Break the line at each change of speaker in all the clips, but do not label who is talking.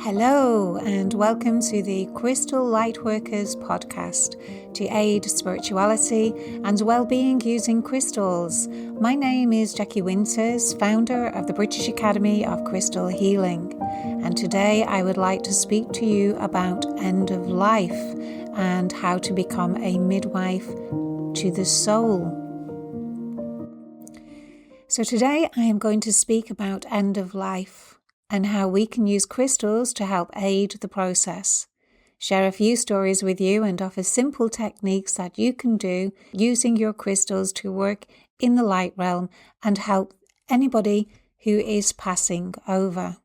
Hello and welcome to the Crystal Lightworkers podcast to aid spirituality and well-being using crystals. My name is Jackie Winters, founder of the British Academy of Crystal Healing, and today I would like to speak to you about end of life and how to become a midwife to the soul. So today I am going to speak about end of life and how we can use crystals to help aid the process. Share a few stories with you and offer simple techniques that you can do using your crystals to work in the light realm and help anybody who is passing over.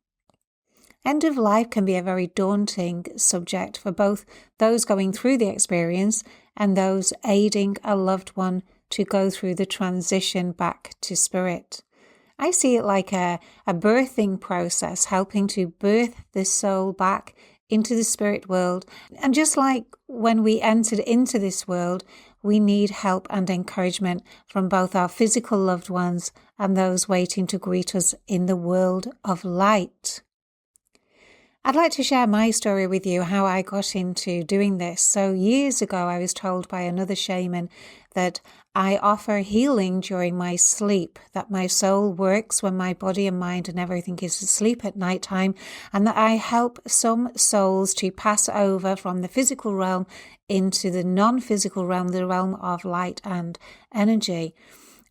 End of life can be a very daunting subject for both those going through the experience and those aiding a loved one to go through the transition back to spirit. I see it like a birthing process, helping to birth the soul back into the spirit world. And just like when we entered into this world, we need help and encouragement from both our physical loved ones and those waiting to greet us in the world of light. I'd like to share my story with you, how I got into doing this. So years ago, I was told by another shaman that I offer healing during my sleep, that my soul works when my body and mind and everything is asleep at night time, and that I help some souls to pass over from the physical realm into the non-physical realm, the realm of light and energy.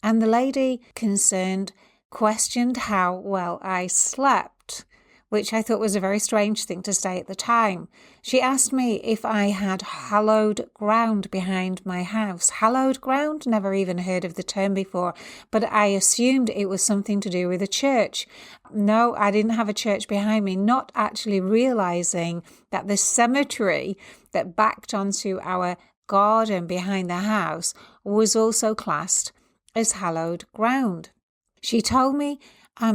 And the lady concerned questioned how well I slept, which I thought was a very strange thing to say at the time. She asked me if I had hallowed ground behind my house. Hallowed ground? Never even heard of the term before, but I assumed it was something to do with a church. No, I didn't have a church behind me, not actually realizing that the cemetery that backed onto our garden behind the house was also classed as hallowed ground. She told me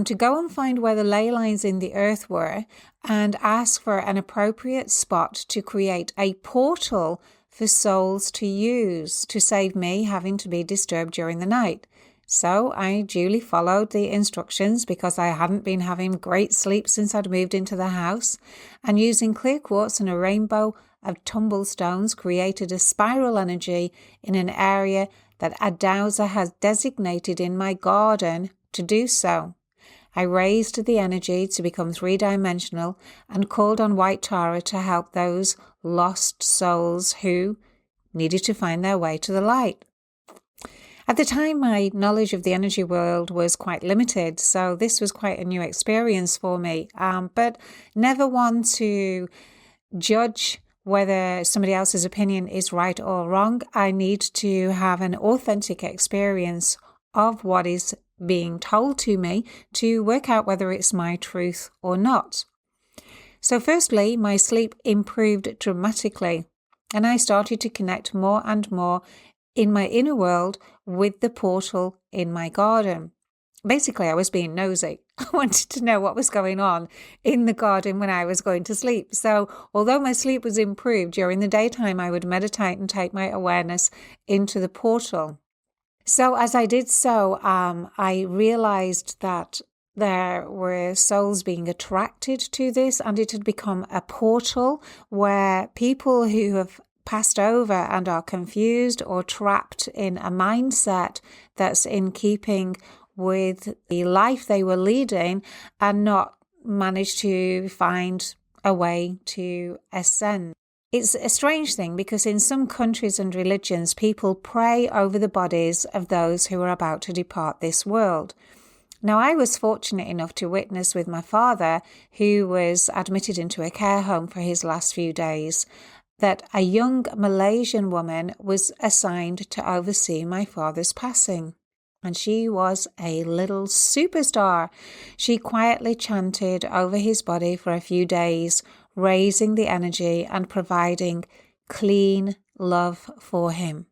to go and find where the ley lines in the earth were and ask for an appropriate spot to create a portal for souls to use to save me having to be disturbed during the night. So I duly followed the instructions because I hadn't been having great sleep since I'd moved into the house, and using clear quartz and a rainbow of tumblestones created a spiral energy in an area that a dowser has designated in my garden to do so. I raised the energy to become three-dimensional and called on White Tara to help those lost souls who needed to find their way to the light. At the time, my knowledge of the energy world was quite limited, so this was quite a new experience for me, but never one to judge whether somebody else's opinion is right or wrong. I need to have an authentic experience of what is being told to me to work out whether it's my truth or not. So firstly, my sleep improved dramatically, and I started to connect more and more in my inner world with the portal in my garden. Basically, I was being nosy. I wanted to know what was going on in the garden when I was going to sleep. So although my sleep was improved, during the daytime I would meditate and take my awareness into the portal. So as I did so, I realized that there were souls being attracted to this, and it had become a portal where people who have passed over and are confused or trapped in a mindset that's in keeping with the life they were leading and not managed to find a way to ascend. It's a strange thing because in some countries and religions, people pray over the bodies of those who are about to depart this world. Now, I was fortunate enough to witness with my father, who was admitted into a care home for his last few days, that a young Malaysian woman was assigned to oversee my father's passing. And she was a little superstar. She quietly chanted over his body for a few days, raising the energy and providing clean love for him.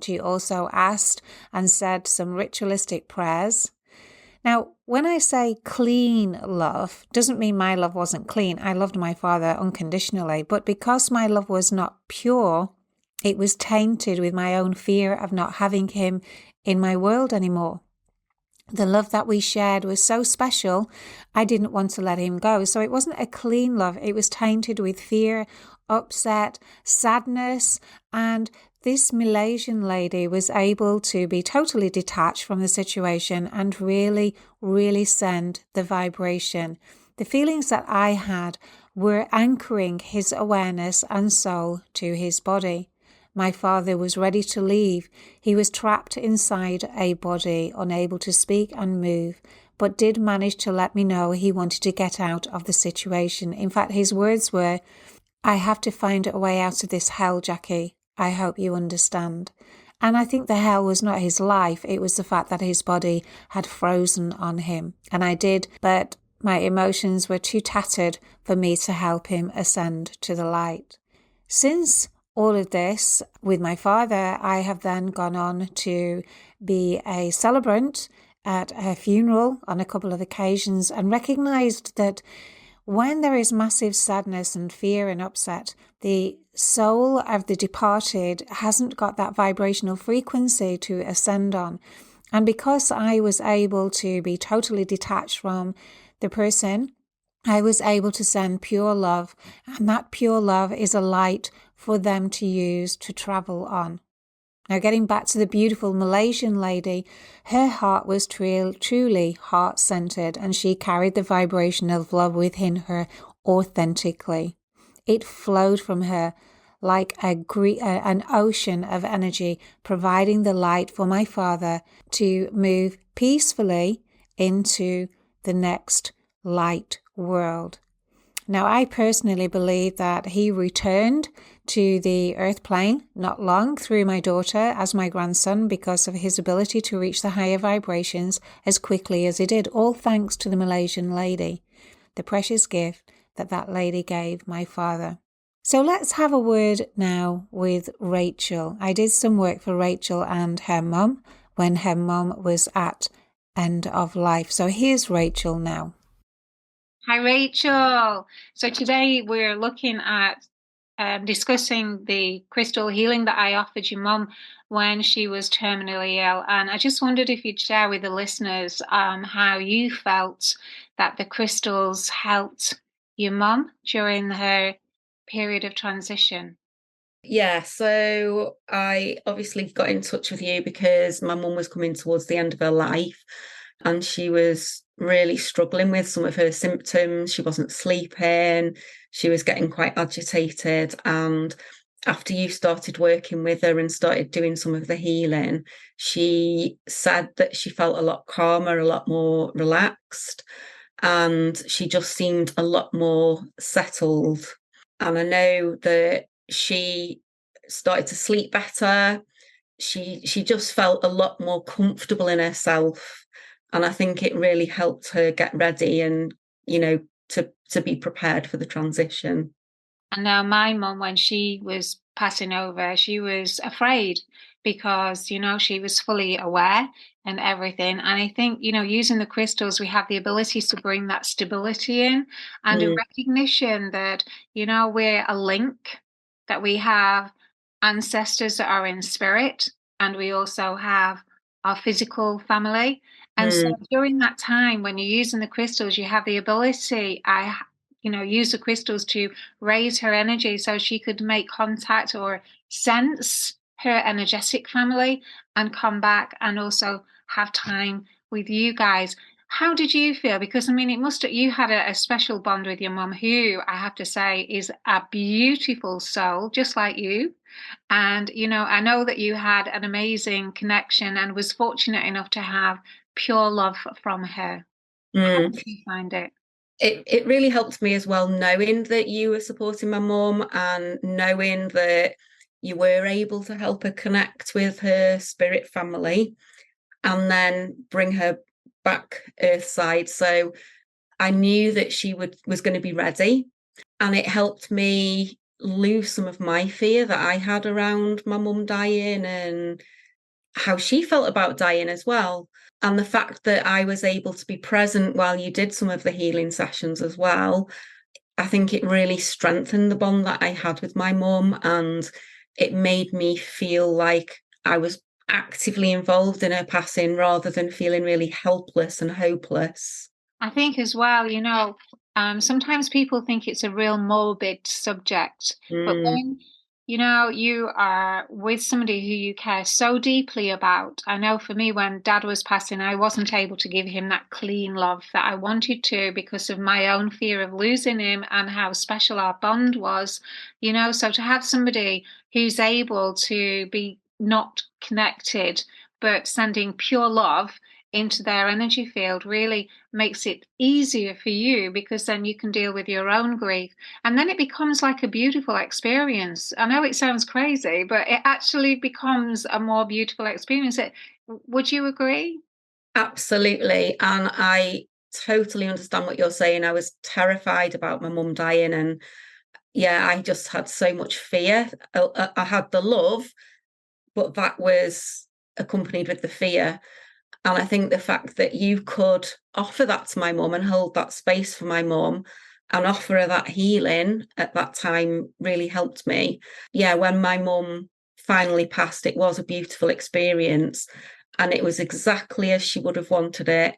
She also asked and said some ritualistic prayers. Now, when I say clean love, doesn't mean my love wasn't clean. I loved my father unconditionally, but because my love was not pure, it was tainted with my own fear of not having him in my world anymore. The love that we shared was so special, I didn't want to let him go. So it wasn't a clean love. It was tainted with fear, upset, sadness. And this Malaysian lady was able to be totally detached from the situation and really, really send the vibration. The feelings that I had were anchoring his awareness and soul to his body. My father was ready to leave. He was trapped inside a body, unable to speak and move, but did manage to let me know he wanted to get out of the situation. In fact, his words were, "I have to find a way out of this hell, Jackie. I hope you understand." And I think the hell was not his life. It was the fact that his body had frozen on him. And I did, but my emotions were too tattered for me to help him ascend to the light. Since all of this with my father, I have then gone on to be a celebrant at a funeral on a couple of occasions and recognized that when there is massive sadness and fear and upset, the soul of the departed hasn't got that vibrational frequency to ascend on. And because I was able to be totally detached from the person, I was able to send pure love, and that pure love is a light for them to use to travel on. Now, getting back to the beautiful Malaysian lady, her heart was truly heart-centered, and she carried the vibration of love within her authentically. It flowed from her like an ocean of energy, providing the light for my father to move peacefully into the next light world. Now, I personally believe that he returned to the earth plane not long through my daughter as my grandson because of his ability to reach the higher vibrations as quickly as he did, all thanks to the Malaysian lady, the precious gift that that lady gave my father. So let's have a word now with Rachael. I did some work for Rachael and her mum when her mum was at end of life. So here's Rachael now. Hi, Rachael. So today we're looking at discussing the crystal healing that I offered your mum when she was terminally ill. And I just wondered if you'd share with the listeners how you felt that the crystals helped your mum during her period of transition.
Yeah, so I obviously got in touch with you because my mum was coming towards the end of her life and she was really struggling with some of her symptoms. She wasn't sleeping, she was getting quite agitated. And after you started working with her and started doing some of the healing, she said that she felt a lot calmer, a lot more relaxed, and she just seemed a lot more settled. And I know that she started to sleep better. She just felt a lot more comfortable in herself. And I think it really helped her get ready and, to be prepared for the transition.
And now my mum, when she was passing over, she was afraid because, she was fully aware and everything. And I think, using the crystals, we have the ability to bring that stability in and a recognition that, we're a link, that we have ancestors that are in spirit, and we also have our physical family. And so during that time, when you're using the crystals, you have the ability, use the crystals to raise her energy so she could make contact or sense her energetic family and come back and also have time with you guys. How did you feel? Because you had a special bond with your mum, who I have to say is a beautiful soul, just like you. And, I know that you had an amazing connection and was fortunate enough to have pure love from her. How did you find it?
It really helped me as well, knowing that you were supporting my mum and knowing that you were able to help her connect with her spirit family and then bring her back earthside. So I knew that she was going to be ready, and it helped me lose some of my fear that I had around my mum dying and how she felt about dying as well. And the fact that I was able to be present while you did some of the healing sessions as well, I think it really strengthened the bond that I had with my mum, and it made me feel like I was actively involved in her passing rather than feeling really helpless and hopeless.
I think as well, sometimes people think it's a real morbid subject, but
Mm,
when, you are with somebody who you care so deeply about. I know for me, when Dad was passing, I wasn't able to give him that clean love that I wanted to because of my own fear of losing him and how special our bond was, so to have somebody who's able to be not connected, but sending pure love into their energy field really makes it easier for you because then you can deal with your own grief. And then it becomes like a beautiful experience. I know it sounds crazy, but it actually becomes a more beautiful experience. Would you agree?
absolutely. And I totally understand what you're saying. I was terrified about my mum dying, and yeah, I just had so much fear. I had the love, but that was accompanied with the fear. And I think the fact that you could offer that to my mum and hold that space for my mum and offer her that healing at that time really helped me. Yeah, when my mum finally passed, it was a beautiful experience. And it was exactly as she would have wanted it.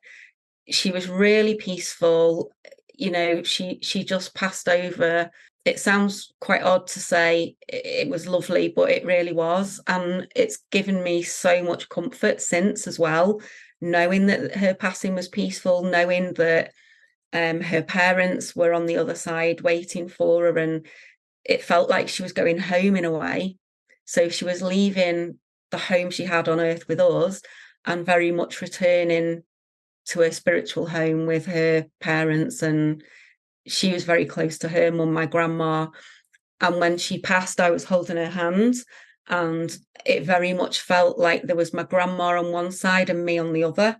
She was really peaceful. She just passed over. It sounds quite odd to say it was lovely, but it really was. And it's given me so much comfort since as well, knowing that her passing was peaceful, knowing that her parents were on the other side waiting for her. And it felt like she was going home in a way. So she was leaving the home she had on earth with us and very much returning to her spiritual home with her parents. And she was very close to her mum, my grandma. And when she passed, I was holding her hand. And it very much felt like there was my grandma on one side and me on the other.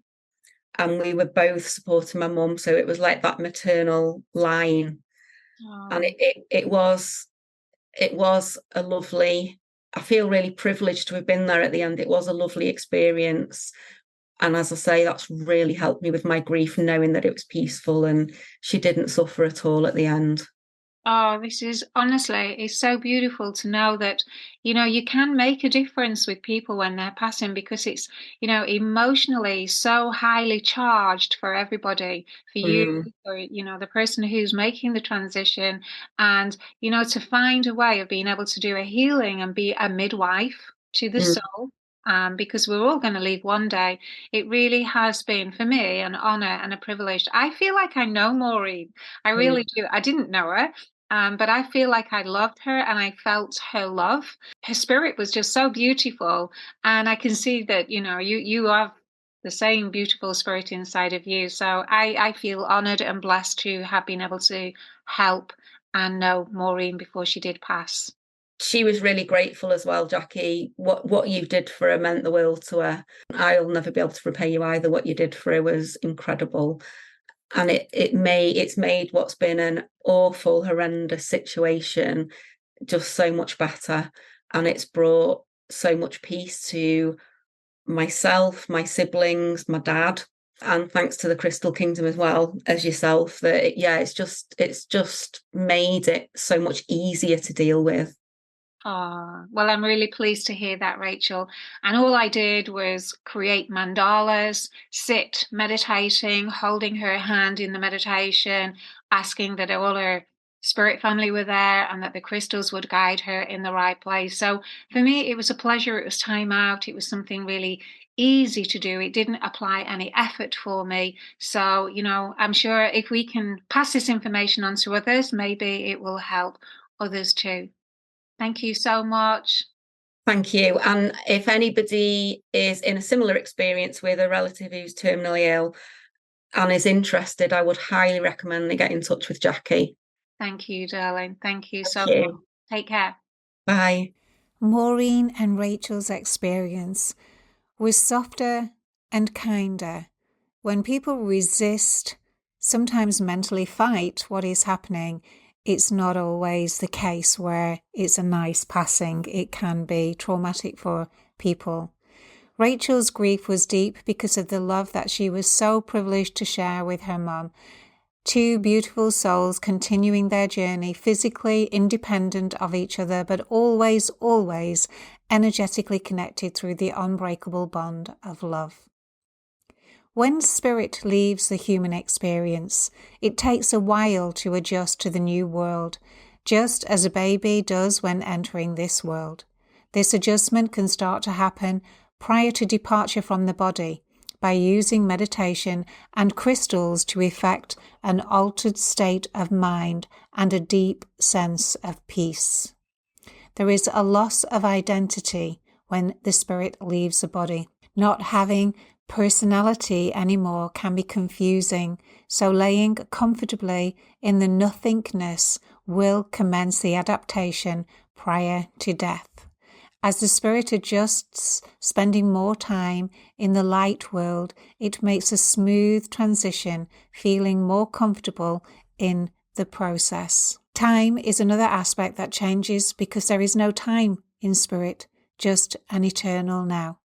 And we were both supporting my mum. So it was like that maternal line. And
Oh.
it was a lovely, I feel really privileged to have been there at the end. It was a lovely experience. And as I say, that's really helped me with my grief, knowing that it was peaceful and she didn't suffer at all at the end.
Oh, this is honestly, it's so beautiful to know that, you can make a difference with people when they're passing because it's, emotionally so highly charged for everybody, for you,
Mm,
for, the person who's making the transition. And, to find a way of being able to do a healing and be a midwife to the
mm,
soul. Because we're all going to leave one day. It really has been for me an honor and a privilege. I feel like I know Maureen. I really
mm.
do. I didn't know her. But I feel like I loved her and I felt her love. Her spirit was just so beautiful. And I can see that, you have the same beautiful spirit inside of you. So I feel honored and blessed to have been able to help and know Maureen before she did pass.
She was really grateful as well, Jackie. What you did for her meant the world to her. I'll never be able to repay you either. What you did for her was incredible. And it's made what's been an awful, horrendous situation just so much better. And it's brought so much peace to myself, my siblings, my dad, and thanks to the Crystal Kingdom as well as yourself. Yeah, it's just made it so much easier to deal with.
Oh, well, I'm really pleased to hear that, Rachel. And all I did was create mandalas, sit meditating, holding her hand in the meditation, asking that all her spirit family were there and that the crystals would guide her in the right place. So for me, it was a pleasure. It was time out. It was something really easy to do. It didn't apply any effort for me. So, I'm sure if we can pass this information on to others, maybe it will help others too. Thank you so much.
Thank you. And if anybody is in a similar experience with a relative who's terminally ill and is interested, I would highly recommend they get in touch with Jackie.
Thank you, darling. Thank you so
Thank
much.
you.
Take care.
Bye.
Maureen and Rachel's experience was softer and kinder. When people resist, sometimes mentally fight what is happening, it's not always the case where it's a nice passing. It can be traumatic for people. Rachel's grief was deep because of the love that she was so privileged to share with her mum. Two beautiful souls continuing their journey, physically independent of each other, but always, always energetically connected through the unbreakable bond of love. When spirit leaves the human experience, it takes a while to adjust to the new world, just as a baby does when entering this world. This adjustment can start to happen prior to departure from the body by using meditation and crystals to effect an altered state of mind and a deep sense of peace. There is a loss of identity when the spirit leaves the body. Not having personality anymore can be confusing, so laying comfortably in the nothingness will commence the adaptation prior to death. As the spirit adjusts, spending more time in the light world, it makes a smooth transition, feeling more comfortable in the process. Time is another aspect that changes because there is no time in spirit, just an eternal now.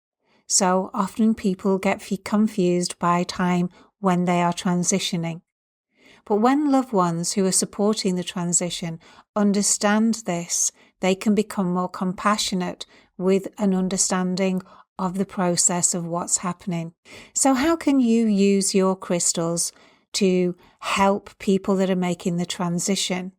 So often people get confused by time when they are transitioning. But when loved ones who are supporting the transition understand this, they can become more compassionate with an understanding of the process of what's happening. So how can you use your crystals to help people that are making the transition?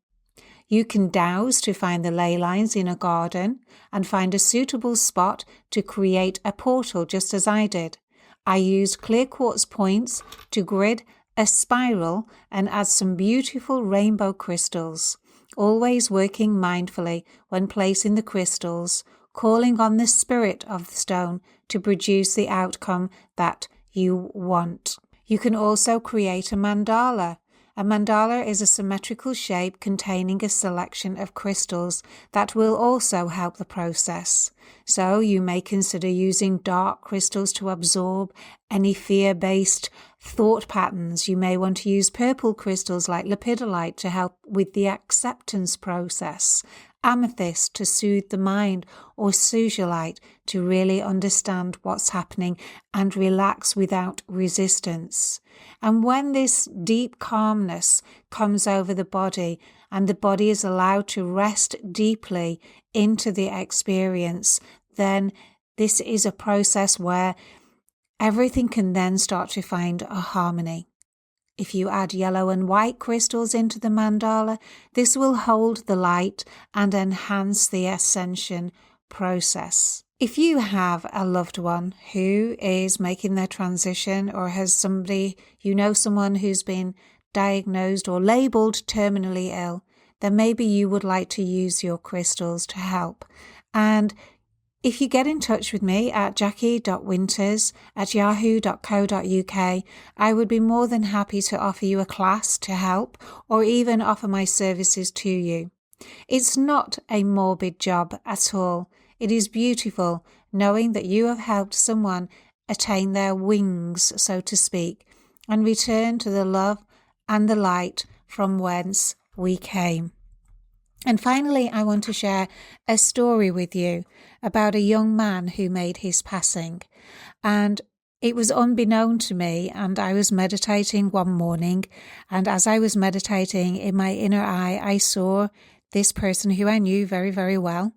You can dowse to find the ley lines in a garden and find a suitable spot to create a portal, just as I did. I used clear quartz points to grid a spiral and add some beautiful rainbow crystals, always working mindfully when placing the crystals, calling on the spirit of the stone to produce the outcome that you want. You can also create a mandala. A mandala is a symmetrical shape containing a selection of crystals that will also help the process. So you may consider using dark crystals to absorb any fear-based thought patterns. You may want to use purple crystals like lepidolite to help with the acceptance process, amethyst to soothe the mind, or suzalite to really understand what's happening and relax without resistance. And when this deep calmness comes over the body and the body is allowed to rest deeply into the experience, then this is a process where everything can then start to find a harmony. If you add yellow and white crystals into the mandala, this will hold the light and enhance the ascension process. If you have a loved one who is making their transition or has someone who's been diagnosed or labelled terminally ill, then maybe you would like to use your crystals to help. And if you get in touch with me at jackie.winters@yahoo.co.uk, I would be more than happy to offer you a class to help or even offer my services to you. It's not a morbid job at all. It is beautiful knowing that you have helped someone attain their wings, so to speak, and return to the love and the light from whence we came. And finally, I want to share a story with you about a young man who made his passing. And it was unbeknown to me, and I was meditating one morning, and as I was meditating in my inner eye, I saw this person who I knew very, very well,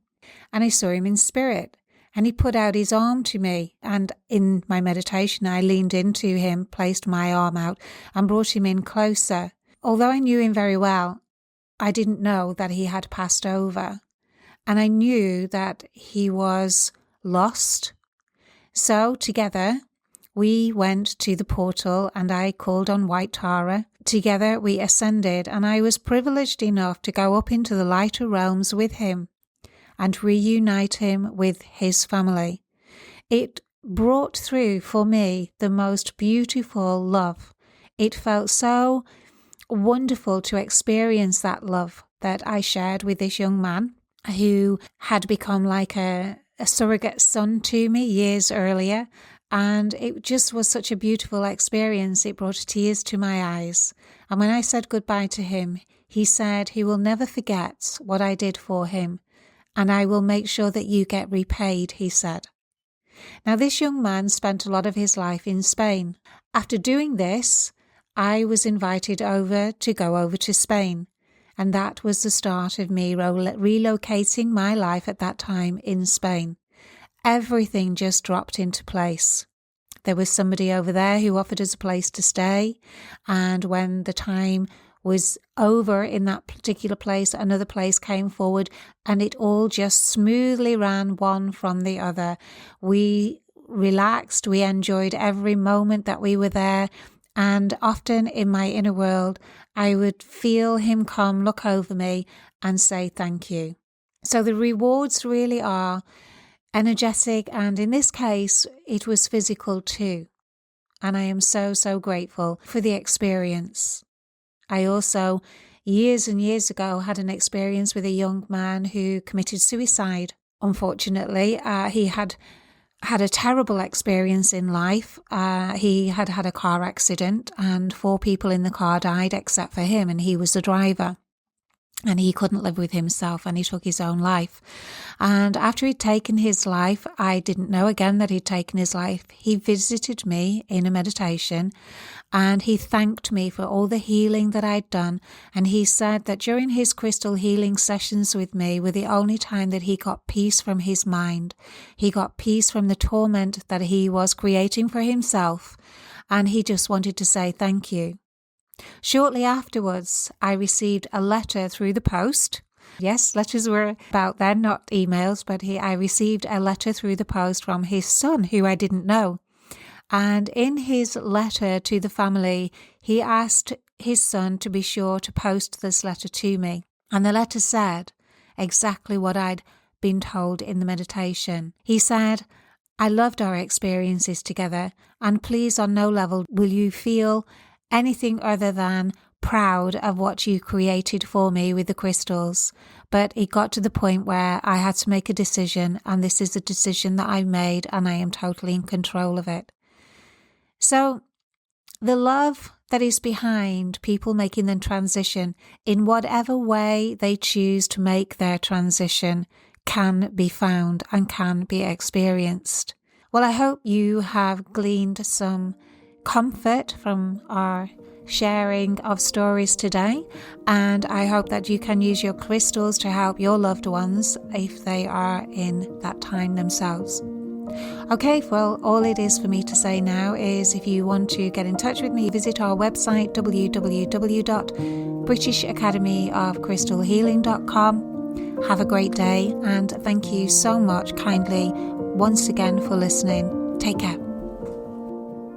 and I saw him in spirit. And he put out his arm to me, and in my meditation I leaned into him, placed my arm out and brought him in closer. Although I knew him very well, I didn't know that he had passed over, and I knew that he was lost. So together we went to the portal and I called on White Tara. Together we ascended, and I was privileged enough to go up into the lighter realms with him and reunite him with his family. It brought through for me the most beautiful love. It felt so wonderful to experience that love that I shared with this young man who had become like a surrogate son to me years earlier. And it just was such a beautiful experience. It brought tears to my eyes. And when I said goodbye to him, he said he will never forget what I did for him. And I will make sure that you get repaid, he said. Now, this young man spent a lot of his life in Spain. After doing this, I was invited to go over to Spain. And that was the start of me relocating my life at that time in Spain. Everything just dropped into place. There was somebody over there who offered us a place to stay. And when the time was over in that particular place, another place came forward, and it all just smoothly ran one from the other. We relaxed, we enjoyed every moment that we were there, and often in my inner world, I would feel him come, look over me and say thank you. So the rewards really are energetic, and in this case, it was physical too. And I am so, so grateful for the experience. I also, years and years ago, had an experience with a young man who committed suicide. Unfortunately, he had a terrible experience in life. He had had a car accident and 4 people in the car died except for him, and he was the driver. And he couldn't live with himself and he took his own life. And after he'd taken his life, I didn't know again that he'd taken his life. He visited me in a meditation and he thanked me for all the healing that I'd done. And he said that during his crystal healing sessions with me were the only time that he got peace from his mind. He got peace from the torment that he was creating for himself. And he just wanted to say thank you. Shortly afterwards, I received a letter through the post. Yes, letters were about then, not emails, but I received a letter through the post from his son, who I didn't know. And in his letter to the family, he asked his son to be sure to post this letter to me. And the letter said exactly what I'd been told in the meditation. He said, "I loved our experiences together, and please on no level will you feel anything other than proud of what you created for me with the crystals. But it got to the point where I had to make a decision, and this is a decision that I made, and I am totally in control of it." So the love that is behind people making the transition in whatever way they choose to make their transition can be found and can be experienced. Well, I hope you have gleaned some comfort from our sharing of stories today, and I hope that you can use your crystals to help your loved ones if they are in that time themselves. Okay, well, all it is for me to say now is if you want to get in touch with me, visit our website www.britishacademyofcrystalhealing.com. Have a great day, and thank you so much kindly once again for listening. Take care.